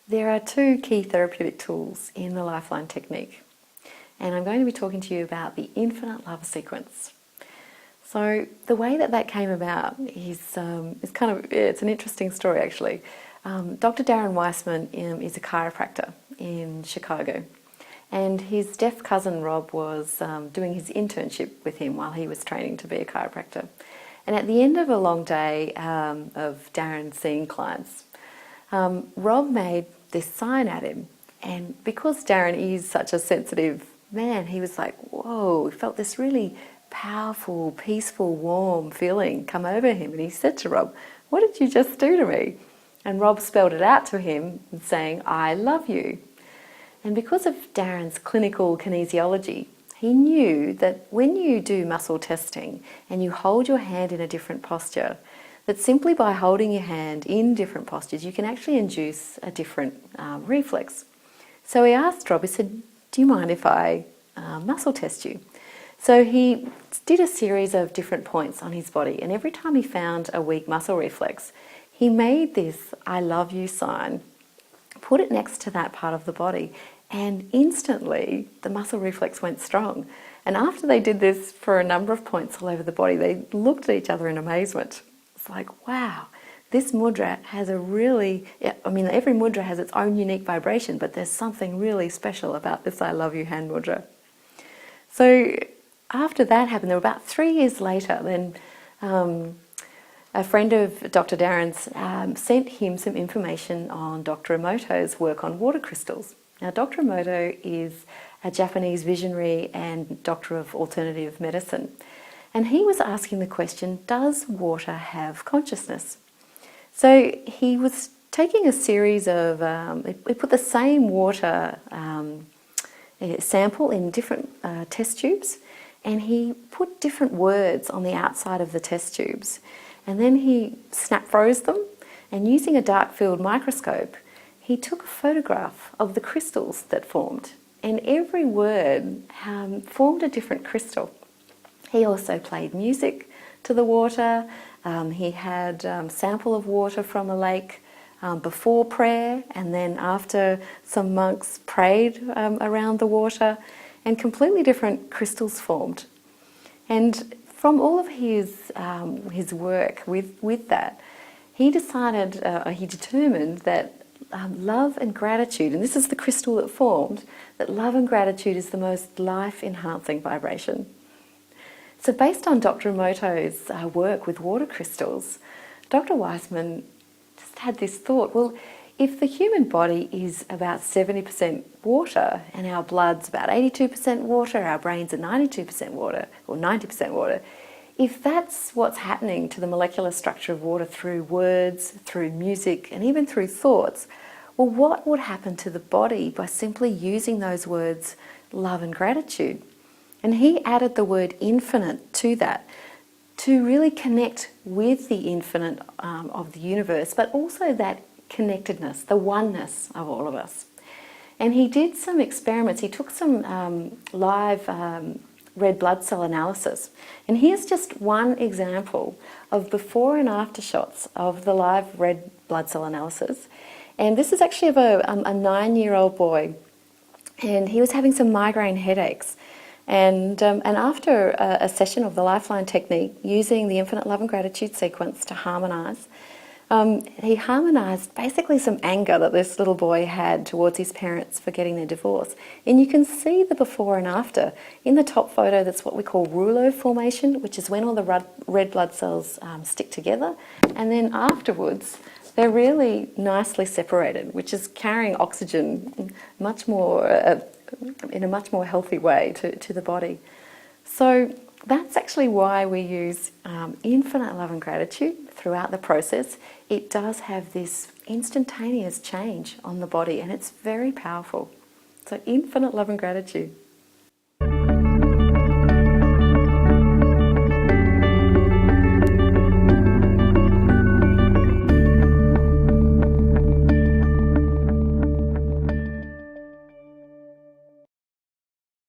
There are two key therapeutic tools in the LifeLine technique, and I'm going to be talking to you about the infinite love sequence. So the way that came about is it's an interesting story actually. Dr. Darren Weissman is a chiropractor in Chicago, and his deaf cousin Rob was doing his internship with him while he was training to be a chiropractor. And at the end of a long day of Darren seeing clients, Rob made this sign at him, and because Darren is such a sensitive man, he was like, whoa, he felt this really powerful, peaceful, warm feeling come over him, and he said to Rob, what did you just do to me? And Rob spelled it out to him saying, I love you. And because of Darren's clinical kinesiology, he knew that when you do muscle testing and you hold your hand in a different posture, that simply by holding your hand in different postures, you can actually induce a different reflex. So he asked Rob, he said, do you mind if I muscle test you? So he did a series of different points on his body, and every time he found a weak muscle reflex, he made this I love you sign, put it next to that part of the body, and instantly the muscle reflex went strong. And after they did this for a number of points all over the body, they looked at each other in amazement. It's like, wow, this mudra has a really, every mudra has its own unique vibration, but there's something really special about this I love you hand mudra. So after that happened, there were about 3 years later, then a friend of Dr. Darren's sent him some information on Dr. Emoto's work on water crystals. Now, Dr. Emoto is a Japanese visionary and doctor of alternative medicine. And he was asking the question, does water have consciousness? So he was taking a series of, he put the same water sample in different test tubes, and he put different words on the outside of the test tubes. And then he snap froze them, and using a dark field microscope, he took a photograph of the crystals that formed. And every word formed a different crystal. He also played music to the water. He had a sample of water from a lake before prayer, and then after some monks prayed around the water, and completely different crystals formed. And from all of his work with that, he determined that love and gratitude, and this is the crystal that formed, that love and gratitude is the most life-enhancing vibration. So based on Dr. Emoto's work with water crystals, Dr. Weissman just had this thought, well, if the human body is about 70% water and our blood's about 82% water, our brains are 92% water or 90% water, if that's what's happening to the molecular structure of water through words, through music, and even through thoughts, well, what would happen to the body by simply using those words, love and gratitude? And he added the word infinite to that to really connect with the infinite of the universe, but also that connectedness, the oneness of all of us. And he did some experiments. He took some live red blood cell analysis. And here's just one example of before and after shots of the live red blood cell analysis. And this is actually of a 9-year-old boy, and he was having some migraine headaches. And after a session of the LifeLine technique, using the infinite love and gratitude sequence to harmonise, he harmonised basically some anger that this little boy had towards his parents for getting their divorce. And you can see the before and after. In the top photo, that's what we call rouleau formation, which is when all the red blood cells stick together. And then afterwards, they're really nicely separated, which is carrying oxygen much more in a much more healthy way to the body. So that's actually why we use infinite love and gratitude throughout the process. It does have this instantaneous change on the body, and it's very powerful. So infinite love and gratitude.